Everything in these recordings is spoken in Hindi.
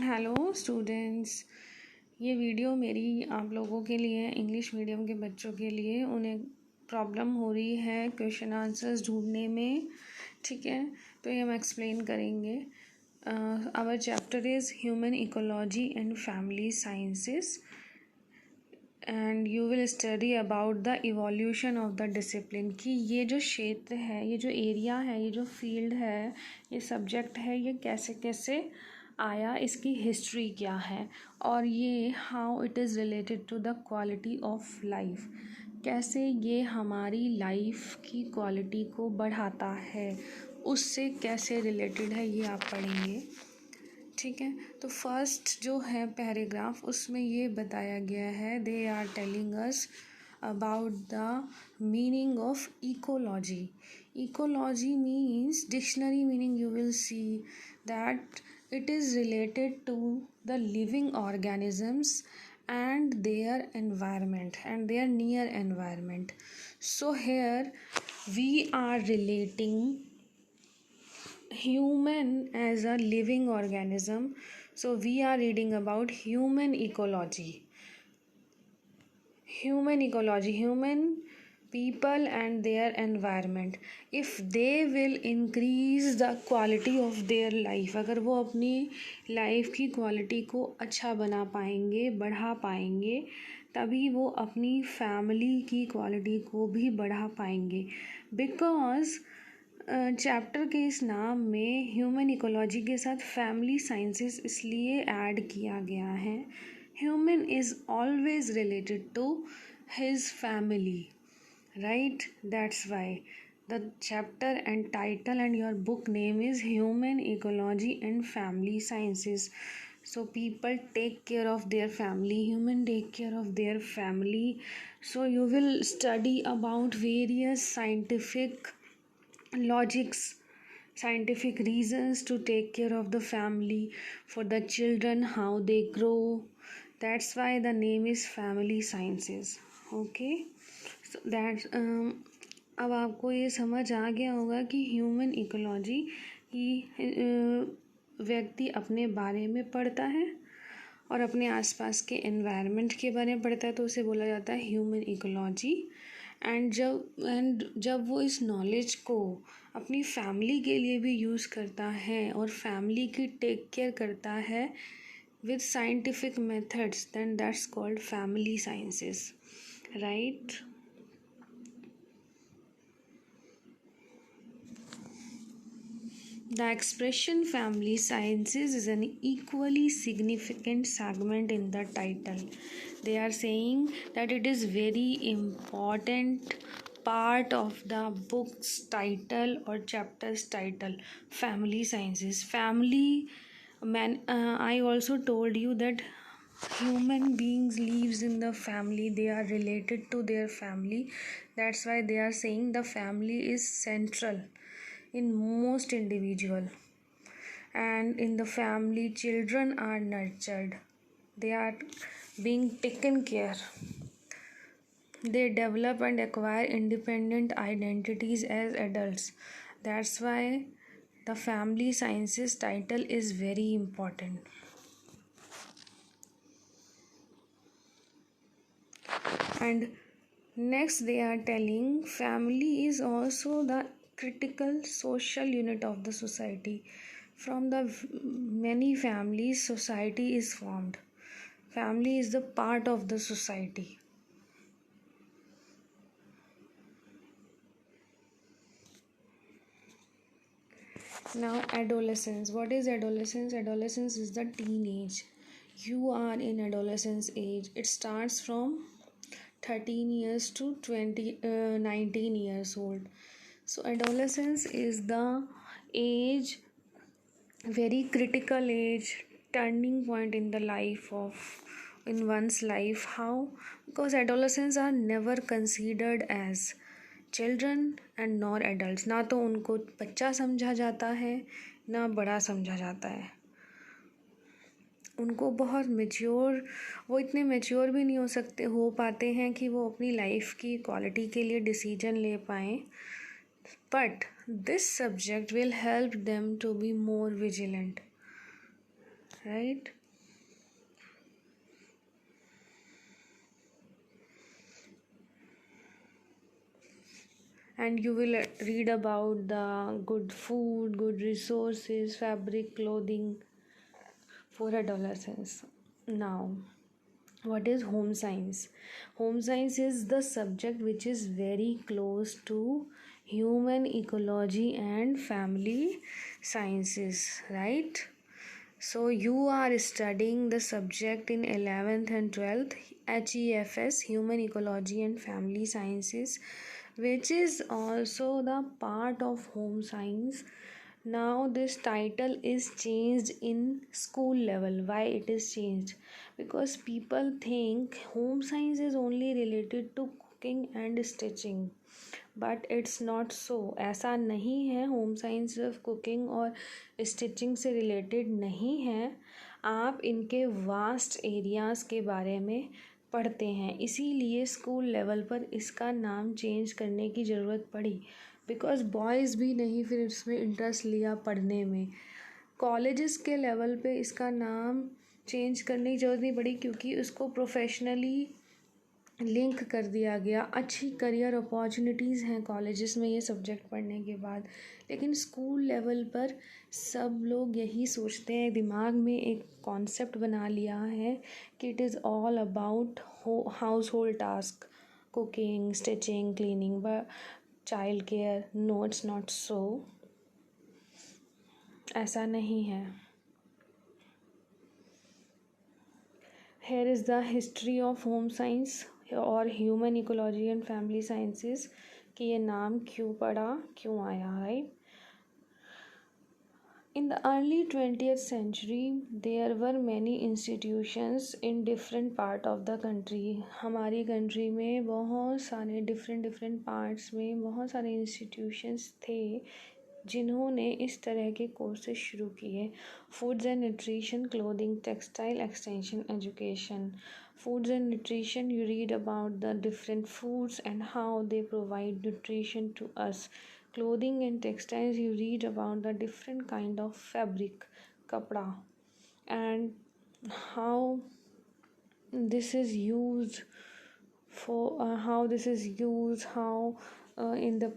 Hello students. ये वीडियो मेरी आप लोगों के लिए, इंग्लिश मीडियम के बच्चों के लिए, उन्हें प्रॉब्लम हो रही है क्वेश्चन आंसर्स ढूंढने में। ठीक है, तो ये हम एक्सप्लेन करेंगे। Our chapter is human ecology and family sciences and you will study about the evolution of the discipline. कि ये जो क्षेत्र है, ये जो एरिया है, ये जो फील्ड है, ये सब्जेक्ट है, ये कैसे कैसे आया, इसकी हिस्ट्री क्या है, और ये how it is related to the quality of life, कैसे ये हमारी लाइफ की क्वालिटी को बढ़ाता है, उससे कैसे रिलेटेड है, ये आप पढ़ेंगे। ठीक है, तो फर्स्ट जो है पैराग्राफ, उसमें ये बताया गया है, they are telling us about the meaning of ecology. Ecology means, dictionary meaning you will see that it is related to the living organisms and their environment and their near environment. So here we are relating human as a living organism. So we are reading about human ecology. Human people and their environment. If they will increase the quality of their life, अगर वो अपनी लाइफ की क्वालिटी को अच्छा बना पाएंगे, बढ़ा पाएंगे, तभी वो अपनी फैमिली की क्वालिटी को भी बढ़ा पाएंगे। बिकॉज चैप्टर के इस नाम में ह्यूमन इकोलॉजी के साथ फैमिली साइंसेस इसलिए ऐड किया गया है। Human is always related to his family, right? That's why the chapter and title and your book name is Human Ecology and Family Sciences. So people take care of their family, human take care of their family. So you will study about various scientific logics, scientific reasons to take care of the family, for the children, how they grow. That's why the name is family sciences. Okay, so that's अब आपको ये समझ आ गया होगा कि ह्यूमन इकोलॉजी की व्यक्ति अपने बारे में पढ़ता है और अपने आसपास के एनवायरनमेंट के बारे में पढ़ता है, तो उसे बोला जाता है ह्यूमन इकोलॉजी। एंड जब वो इस नॉलेज को अपनी फैमिली के लिए भी यूज़ करता है और फैमिली की टेक केयर करता है with scientific methods, then that's called family sciences, right? The expression family sciences is an equally significant segment in the title. They are saying that it is very important part of the book's title or chapter's title, family sciences. I also told you that human beings lives in the family, they are related to their family. That's why they are saying the family is central in most individual, and in the family children are nurtured, they are being taken care, they develop and acquire independent identities as adults. That's why the family sciences title is very important. And next they are telling family is also the critical social unit of the society. From the many families, society is formed. Family is the part of the society. Now adolescence. What is adolescence? Adolescence is the teenage. You are in adolescence age. It starts from 13 years to 19 years old. So adolescence is the age, very critical age, turning point in the life of, in one's life. How? Because adolescents are never considered as children and nor adult. ना तो उनको बच्चा समझा जाता है, ना बड़ा समझा जाता है। उनको बहुत मैच्योर, वो इतने मैच्योर भी नहीं हो पाते हैं कि वो अपनी लाइफ की क्वालिटी के लिए डिसीजन ले पाएँ। But this subject will help them to be more vigilant, right? And you will read about the good food, good resources, fabric, clothing for adolescents. Now, what is home science? Home science is the subject which is very close to human ecology and family sciences, right? So you are studying the subject in 11th and 12th, HEFS, Human Ecology and Family Sciences, which is also the part of home science. Now this title is changed in school level. Why it is changed? Because people think home science is only related to cooking and stitching, but it's not so. ऐसा नहीं है. होम साइंस सिर्फ कुकिंग और स्टिचिंग से रिलेटेड नहीं है. आप इनके वास्ट एरियाज़ के बारे में पढ़ते हैं, इसीलिए स्कूल लेवल पर इसका नाम चेंज करने की ज़रूरत पड़ी. बिकॉज बॉयज़ भी नहीं फिर इसमें इंटरेस्ट लिया पढ़ने में. कॉलेजेस के लेवल पे इसका नाम चेंज करने की ज़रूरत नहीं पड़ी, क्योंकि उसको प्रोफेशनली लिंक कर दिया गया. अच्छी करियर अपॉर्चुनिटीज़ हैं कॉलेजेस में ये सब्जेक्ट पढ़ने के बाद. लेकिन स्कूल लेवल पर सब लोग यही सोचते हैं, दिमाग में एक कॉन्सेप्ट बना लिया है कि it is all about household task, cooking, stitching, cleaning, child care. No, it's not so. ऐसा नहीं है. Here is the history of home science और human ecology and family sciences कि ये नाम क्यों पड़ा, क्यों आया, right? In the early 20th century, there were many institutions in different part of the country. हमारी कंट्री में बहुत सारे डिफरेंट पार्ट्स में बहुत सारे इंस्टीट्यूशंस थे जिन्होंने इस तरह के कोर्सेज शुरू किए. Foods and nutrition, clothing, textile, extension, education. Foods and nutrition, you read about the different foods and how they provide nutrition to us. Clothing and textiles, you read about the different kind of fabric, kapda, and how this is used in the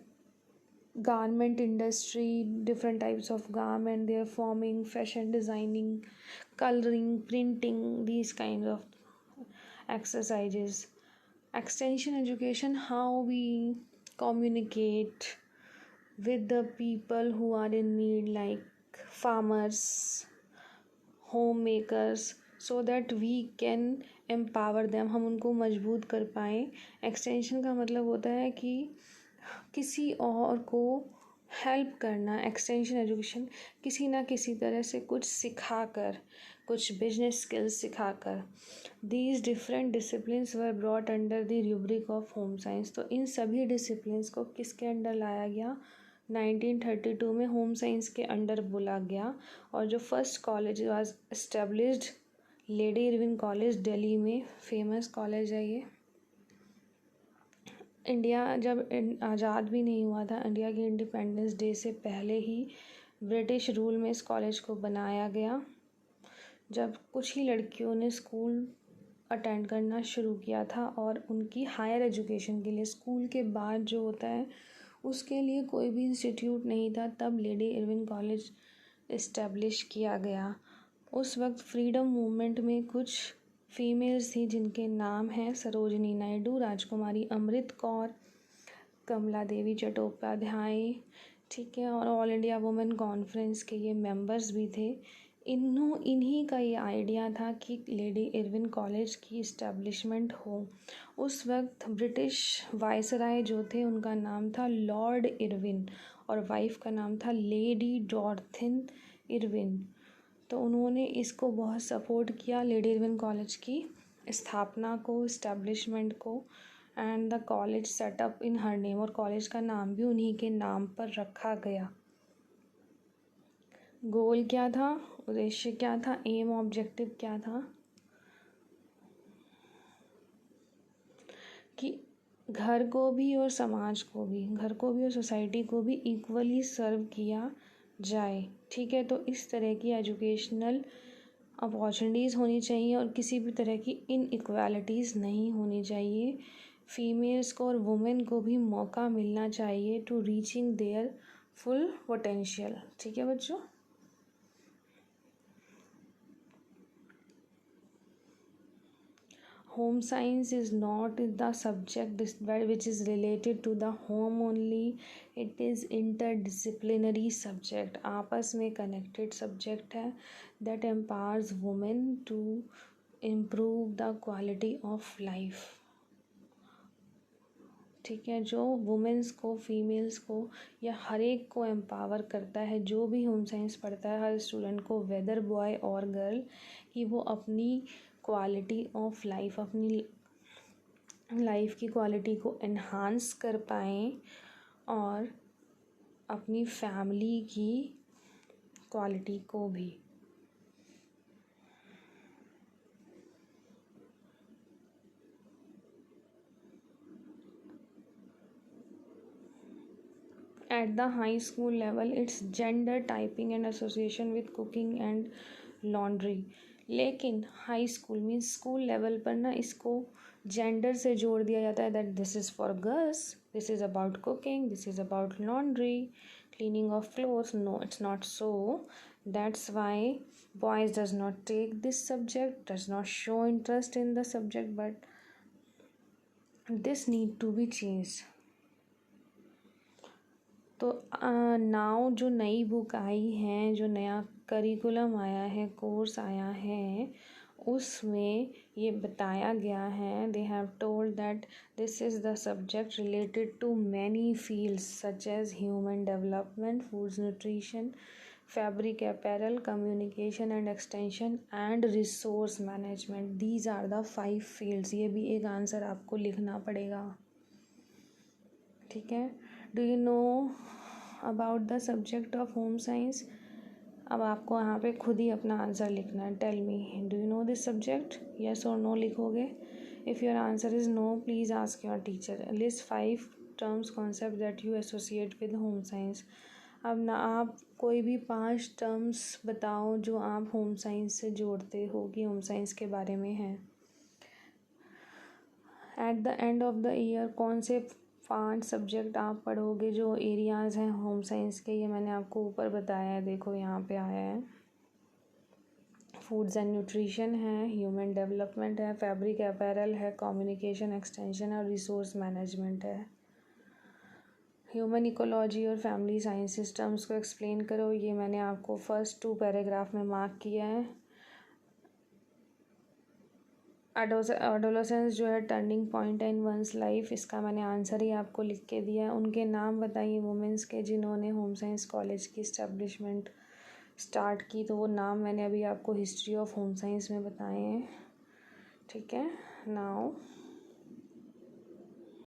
garment industry, different types of garment they are forming, fashion designing, coloring, printing, these kinds of exercises. Extension education, how we communicate with the people who are in need, like farmers, homemakers, so that we can empower them, हम उनको मजबूत कर पाएँ. एक्सटेंशन का मतलब होता है कि किसी और को हेल्प करना. एक्सटेंशन एजुकेशन किसी ना किसी तरह से कुछ सिखाकर, कुछ बिजनेस स्किल्स सिखाकर. These different disciplines were brought under the rubric of home science. तो इन सभी डिसिप्लिन्स को किसके अंडर लाया गया? 1932 में होम साइंस के अंडर बोला गया. और जो first college was established, lady Irwin college, Delhi में फेमस कॉलेज है ये. इंडिया जब आज़ाद भी नहीं हुआ था, इंडिया के इंडिपेंडेंस डे से पहले ही ब्रिटिश रूल में इस कॉलेज को बनाया गया, जब कुछ ही लड़कियों ने स्कूल अटेंड करना शुरू किया था. और उनकी हायर एजुकेशन के लिए स्कूल के बाद जो होता है उसके लिए कोई भी इंस्टीट्यूट नहीं था, तब लेडी इरविन कॉलेज इस्टेब्लिश किया गया. उस वक्त फ्रीडम मूवमेंट में कुछ फीमेल्स थी जिनके नाम हैं सरोजिनी नायडू, राजकुमारी अमृत कौर, कमला देवी चट्टोपाध्याय, ठीक है, और ऑल इंडिया वुमेन कॉन्फ्रेंस के ये मेंबर्स भी थे. इन्हीं का ये आइडिया था कि लेडी इरविन कॉलेज की इस्टेब्लिशमेंट हो. उस वक्त ब्रिटिश वायसराय जो थे उनका नाम था लॉर्ड इरविन और वाइफ का नाम था लेडी डॉर्थिन इरविन. तो उन्होंने इसको बहुत सपोर्ट किया, लेडी इरविन कॉलेज की स्थापना को, इस्टेब्लिशमेंट को. And the college setup in her name, और कॉलेज का नाम भी उन्हीं के नाम पर रखा गया. गोल क्या था, उद्देश्य क्या था, एम ऑब्जेक्टिव क्या था कि घर को भी और समाज को भी, घर को भी और सोसाइटी को भी इक्वली सर्व किया जाए. ठीक है, तो इस तरह की एजुकेशनल अपॉर्चुनिटीज़ होनी चाहिए और किसी भी तरह की इनइक्वालिटीज़ नहीं होनी चाहिए। फीमेल्स को और वुमेन को भी मौका मिलना चाहिए to reaching their full potential. ठीक है बच्चों। Home science is not the subject which is related to the home only. It is interdisciplinary subject, आपस में connected subject है that empowers women to improve the quality of life। ठीक है, जो वुमेन्स को, फीमेल्स को या हर एक को एम्पावर करता है। जो भी होम साइंस पढ़ता है हर स्टूडेंट को, वेदर बॉय और गर्ल, कि वो अपनी क्वालिटी ऑफ लाइफ, अपनी लाइफ की क्वालिटी को एनहांस कर पाएँ और अपनी फैमिली की क्वालिटी को भी। At the high school level, it's gender typing and association with cooking and laundry। लेकिन high school means school level पर ना इसको जेंडर से जोड़ दिया जाता है, that this is for girls, this is about cooking, this is about laundry, cleaning of clothes. No, it's not so. That's why boys does not take this subject, does not show interest in the subject, but this need to be changed। तो नाउ जो नई बुक आई है, जो नया करिकुलम आया है, कोर्स आया है, उसमें ये बताया गया है, they have told that this is the subject related to many fields such as human development, foods nutrition, fabric apparel, communication and extension and resource management. These are the 5 fields. ये भी एक आंसर आपको लिखना पड़ेगा। ठीक है। Do you know about the subject of home science? अब आपको यहाँ पे खुद ही अपना आंसर लिखना है। Tell me, do you know this subject? Yes और नो लिखोगे। If your answer is no, please ask your teacher. List 5 terms concept that you associate with home science. अब ना आप कोई भी 5 टर्म्स बताओ जो आप होम साइंस से जोड़ते हो कि होम साइंस के बारे में है। At the end of the year कौन से 5 सब्जेक्ट आप पढ़ोगे जो एरियाज़ हैं होम साइंस के? ये मैंने आपको ऊपर बताया है, देखो यहाँ पे आया है। फूड्स एंड न्यूट्रिशन है, ह्यूमन डेवलपमेंट है, फैब्रिक अपैरल है, कम्युनिकेशन एक्सटेंशन और रिसोर्स मैनेजमेंट है। ह्यूमन इकोलॉजी और फैमिली साइंस सिस्टम्स को एक्सप्लेन करो। ये मैंने आपको फर्स्ट 2 पैराग्राफ में मार्क किया है। एडोलेसेंस जो है टर्निंग पॉइंट है इन वंस लाइफ, इसका मैंने आंसर ही आपको लिख के दिया है। उनके नाम बताइए वुमेंस के जिन्होंने होम साइंस कॉलेज की इस्टेब्लिशमेंट स्टार्ट की, तो वो नाम मैंने अभी आपको हिस्ट्री ऑफ होम साइंस में बताए हैं। ठीक है। नाउ